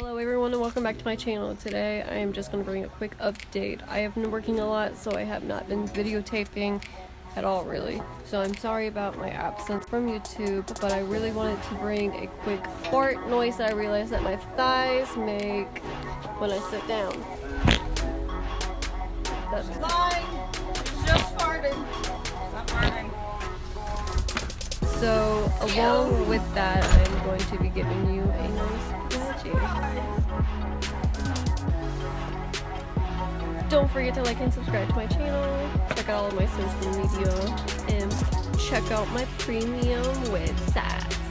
Hello everyone and welcome back to my channel. Today I am just going to bring a quick update. I have been working a lot, so I have not been videotaping at all really. So I'm sorry about my absence from YouTube, but I really wanted to bring a quick fart noise that I realized that my thighs make when I sit down. That's fine. Just farted. Stop farting. So along with that, I'm going to be giving you a nice wedgie. Don't forget to like and subscribe to my channel, check out all of my social media, and check out my premium website.